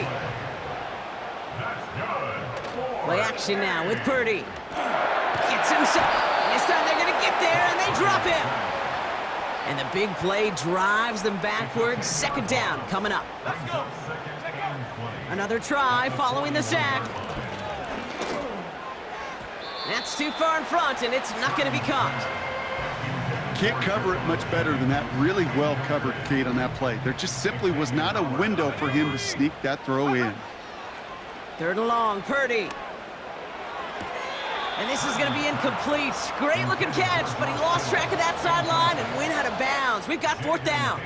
Purdy. Play action now with Purdy. Gets himself. This time they're going to get there, and they drop him. And the big play drives them backwards. Second down coming up. Let's go. Another try following the sack. That's too far in front, and it's not going to be caught. Can't cover it much better than that. Really well covered, Kate, on that play. There just simply was not a window for him to sneak that throw in. Third and long, Purdy. And this is going to be incomplete. Great looking catch, but he lost track of that sideline and went out of bounds. We've got fourth down.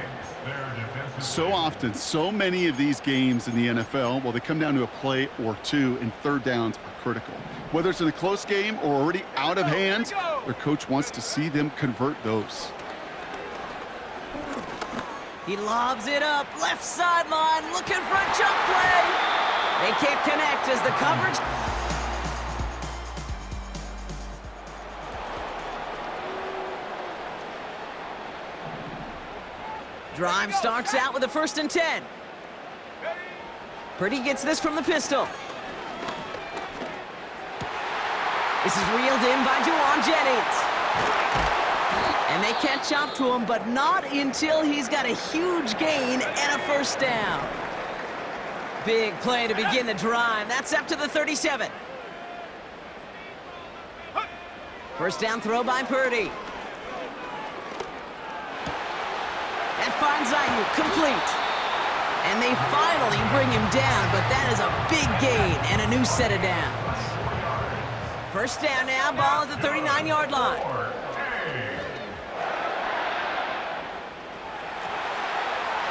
So often, so many of these games in the NFL, well, they come down to a play or two, and third downs are critical. Whether it's in a close game or already out of hand, their coach wants to see them convert those. He lobs it up, left sideline, looking for a jump play. They can't connect as the coverage. Drive starts out with a 1st and 10. Purdy gets this from the pistol. This is reeled in by Juwan Jennings. And they catch up to him, but not until he's got a huge gain and a 1st down. Big play to begin the drive. That's up to the 37. 1st down throw by Purdy. That finds Ayuk complete. And they finally bring him down, but that is a big gain and a new set of downs. 1st down now, ball at the 39-yard line.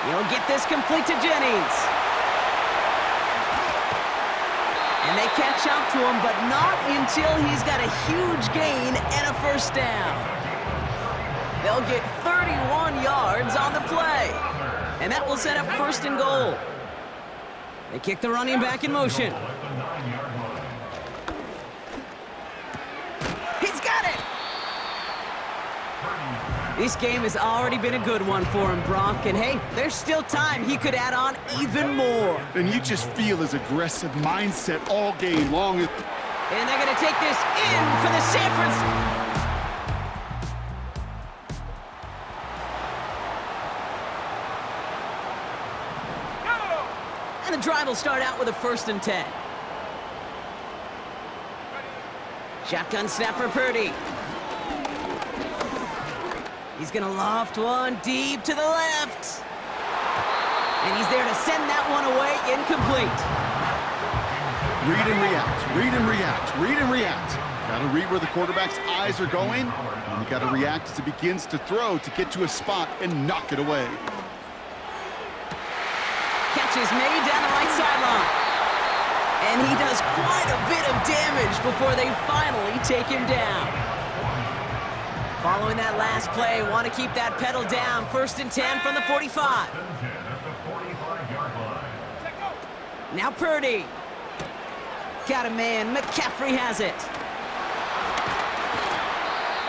He'll get this complete to Jennings. And they catch up to him, but not until he's got a huge gain and a 1st down. They'll get 31 yards on the play. And that will set up 1st and goal. They kick the running back in motion. He's got it! This game has already been a good one for him, Brock. And hey, there's still time he could add on even more. And you just feel his aggressive mindset all game long. And they're going to take this in for the San Francisco. And the drive will start out with a 1st and 10. Shotgun snap for Purdy. He's going to loft one deep to the left. And he's there to send that one away incomplete. Read and react, read and react, read and react. Got to read where the quarterback's eyes are going, and you got to react as it begins to throw to get to a spot and knock it away. Catch is made down the right sideline. And he does quite a bit of damage before they finally take him down. Following that last play, want to keep that pedal down. 1st and 10 from the 45. Now Purdy. Got a man. McCaffrey has it.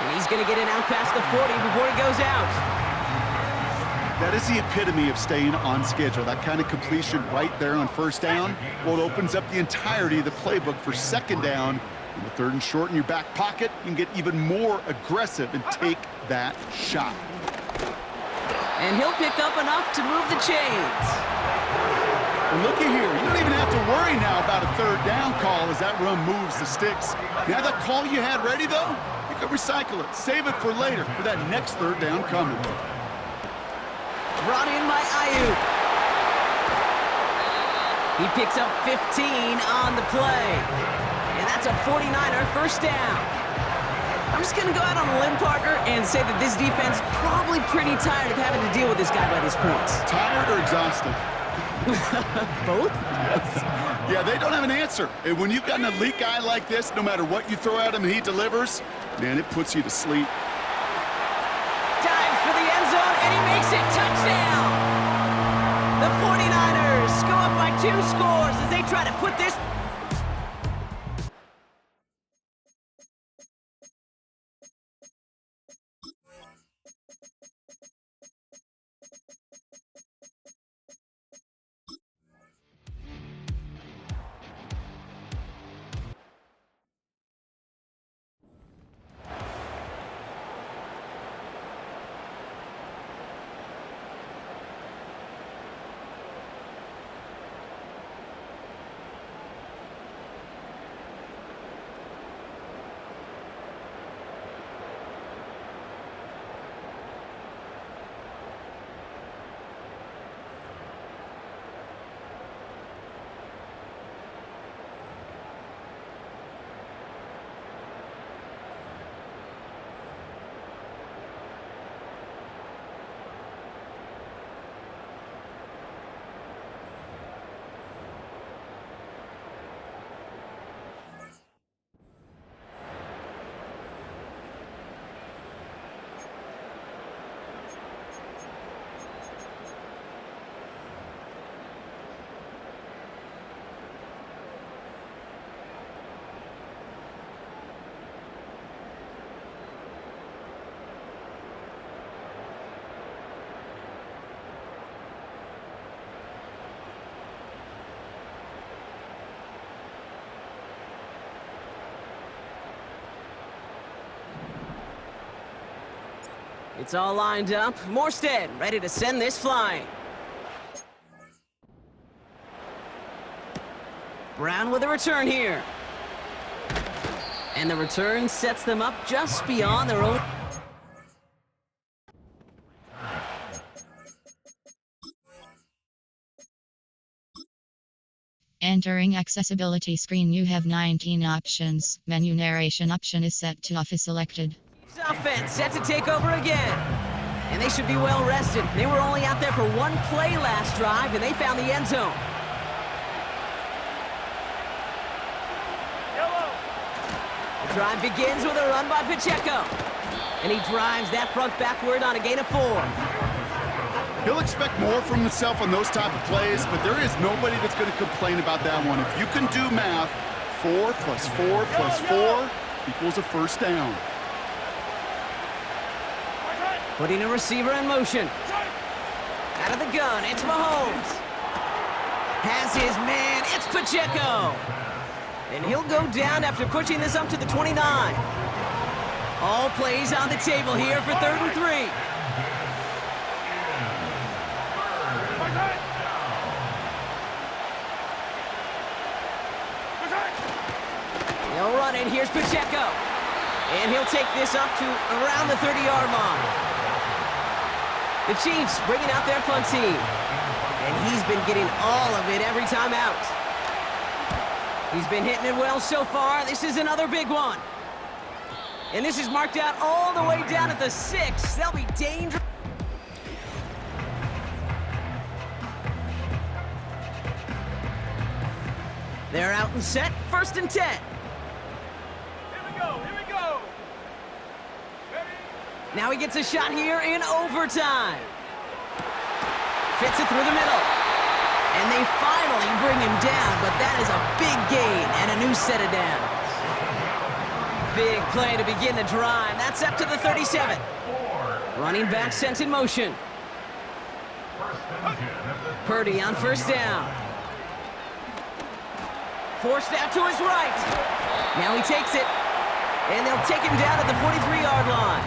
And he's going to get it out past the 40 before he goes out. That is the epitome of staying on schedule. That kind of completion right there on 1st down. Well, it opens up the entirety of the playbook for 2nd down. In the 3rd and short in your back pocket, you can get even more aggressive and take that shot. And he'll pick up enough to move the chains. Well, looky here. You don't even have to worry now about a 3rd down call as that run moves the sticks. Now that call you had ready, though, you can recycle it. Save it for later for that next 3rd down coming. Brought in by Ayuk. He picks up 15 on the play. And that's a 49er 1st down. I'm just going to go out on a limb, partner, and say that this defense probably pretty tired of having to deal with this guy by this point. Tired or exhausted? Both? Yes. Yeah, they don't have an answer. And when you've got an elite guy like this, no matter what you throw at him and he delivers, man, it puts you to sleep. Dives for the end zone, and he makes it. Touchdown! The 49ers go up by 2 scores as they try to put this... It's all lined up. Morstead ready to send this flying. Brown with a return here. And the return sets them up just beyond their own. Entering accessibility screen, you have 19 options. Menu narration option is set to off is selected. Offense set to take over again. And they should be well rested. They were only out there for one play last drive, and they found the end zone. The drive begins with a run by Pacheco. And he drives that front backward on a gain of 4. He'll expect more from himself on those type of plays, but there is nobody that's going to complain about that one. If you can do math, 4 plus 4 plus 4 equals a first down. Putting a receiver in motion. Out of the gun, it's Mahomes. Has his man, it's Pacheco. And he'll go down after pushing this up to the 29. All plays on the table here for 3rd and 3. They'll run it. Here's Pacheco. And he'll take this up to around the 30-yard line. The Chiefs bringing out their punt team. And he's been getting all of it every time out. He's been hitting it well so far. This is another big one. And this is marked out all the way down at the 6. They'll be dangerous. They're out and set. 1st and 10. Here we go. Ready? Now he gets a shot here in overtime. Fits it through the middle. And they finally bring him down, but that is a big gain and a new set of downs. Big play to begin the drive. That's up to the 37. Running back sent in motion. Purdy on 1st down. Forced out to his right. Now he takes it. And they'll take him down at the 43-yard line.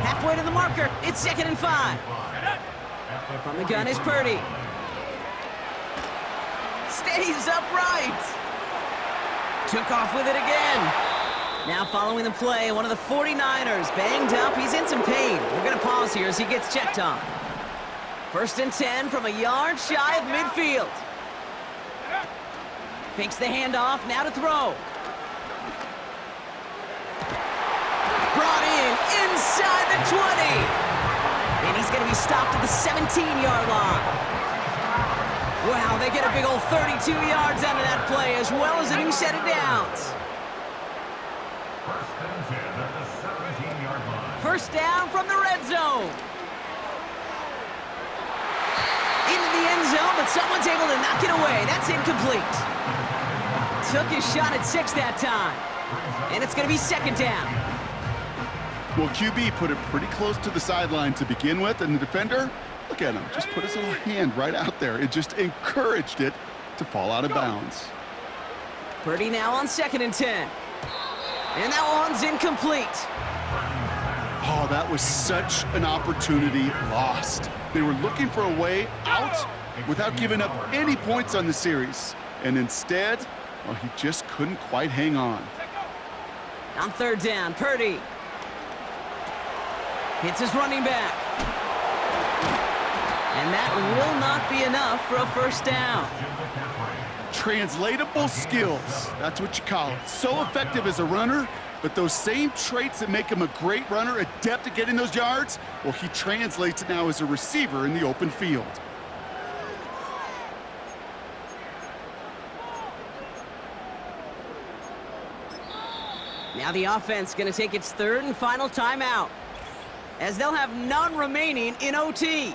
Halfway to the marker. It's 2nd and 5. From the gun is Purdy. Stays upright. Took off with it again. Now following the play, one of the 49ers banged up. He's in some pain. We're going to pause here as he gets checked on. 1st and 10 from a yard shy of midfield. Fakes the handoff, now to throw. Brought in inside the 20. And he's going to be stopped at the 17-yard line. Wow, they get a big old 32 yards out of that play, as well as a new set of downs. 1st down from the red zone. Into the end zone, but someone's able to knock it away. That's incomplete. Took his shot at 6 that time. And it's going to be 2nd down. Well, QB put it pretty close to the sideline to begin with, and the defender, look at him, just put his little hand right out there. It just encouraged it to fall out of bounds. Purdy now on 2nd and 10. And that one's incomplete. Oh, that was such an opportunity lost. They were looking for a way out without giving up any points on the series. And instead, well, he just couldn't quite hang on. On 3rd down, Purdy hits his running back. And that will not be enough for a 1st down. Translatable skills, that's what you call it. So effective as a runner, but those same traits that make him a great runner, adept at getting those yards, well, he translates it now as a receiver in the open field. Now the offense going to take its 3rd and final timeout, as they'll have none remaining in OT.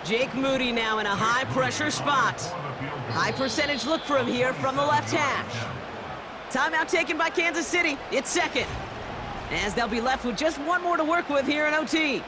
Jake Moody now in a high-pressure spot. High percentage look for him here from the left hash. Timeout taken by Kansas City. It's 2nd, as they'll be left with just one more to work with here in OT.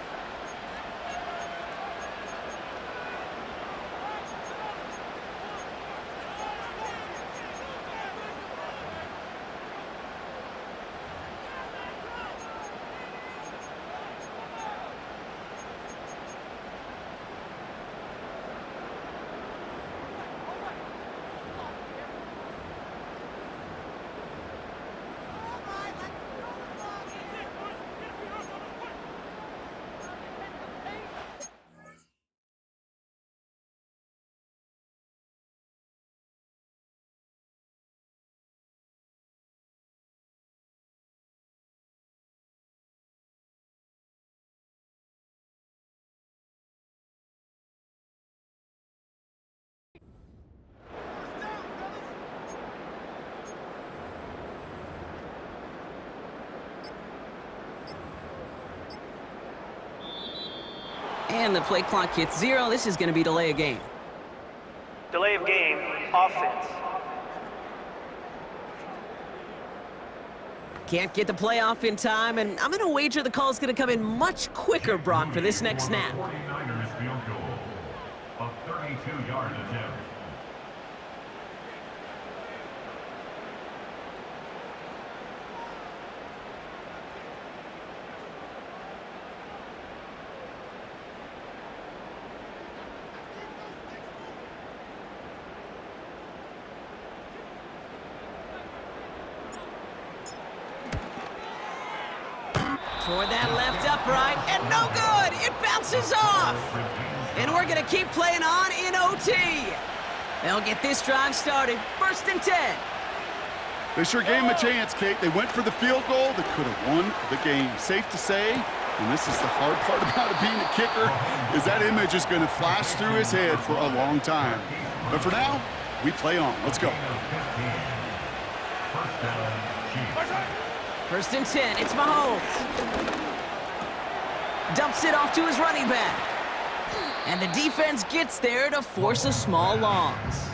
And the play clock hits 0. This is going to be delay of game. Delay of game, offense. Can't get the play off in time, and I'm going to wager the call's going to come in much quicker, Brock, for this next snap. 49ers field goal, a 32-yard attempt. Toward that left upright, and no good! It bounces off! And we're going to keep playing on in OT. They'll get this drive started. 1st and 10. They sure gave him a chance, Kate. They went for the field goal that could have won the game. Safe to say, and this is the hard part about it being a kicker, is that image is going to flash through his head for a long time. But for now, we play on. Let's go. 1st and 10, it's Mahomes. Dumps it off to his running back. And the defense gets there to force a small loss.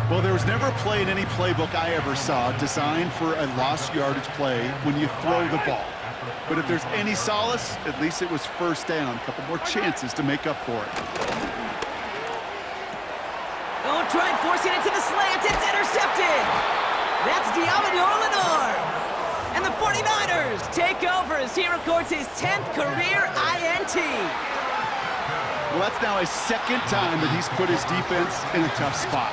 Well, there was never a play in any playbook I ever saw designed for a lost yardage play when you throw the ball. But if there's any solace, at least it was 1st down. A couple more chances to make up for it. Oh, tried forcing it to the slant. It's intercepted. That's Diamond Lenore. And the 49ers take over as he records his 10th career INT. Well, that's now his 2nd time that he's put his defense in a tough spot.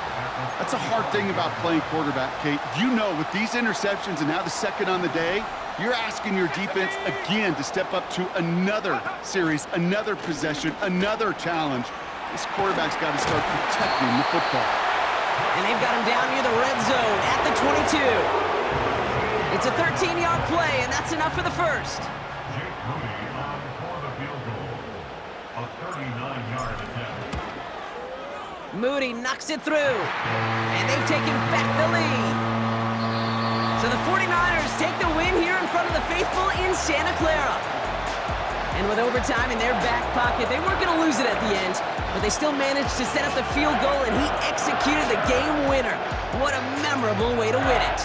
That's a hard thing about playing quarterback, Kate. You know, with these interceptions and now the 2nd on the day, you're asking your defense again to step up to another series, another possession, another challenge. This quarterback's got to start protecting the football. And they've got him down near the red zone at the 22. It's a 13-yard play, and that's enough for the 1st. Jake Moody on for the field goal, a 39-yard attempt. Moody knocks it through, and they've taken back the lead. So the 49ers take the win here in front of the faithful in Santa Clara. And with overtime in their back pocket, they weren't going to lose it at the end, but they still managed to set up the field goal, and he executed the game winner. What a memorable way to win it.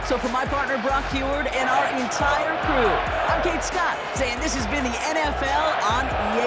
So for my partner, Brock Heward, and our entire crew, I'm Kate Scott, saying this has been the NFL on EA.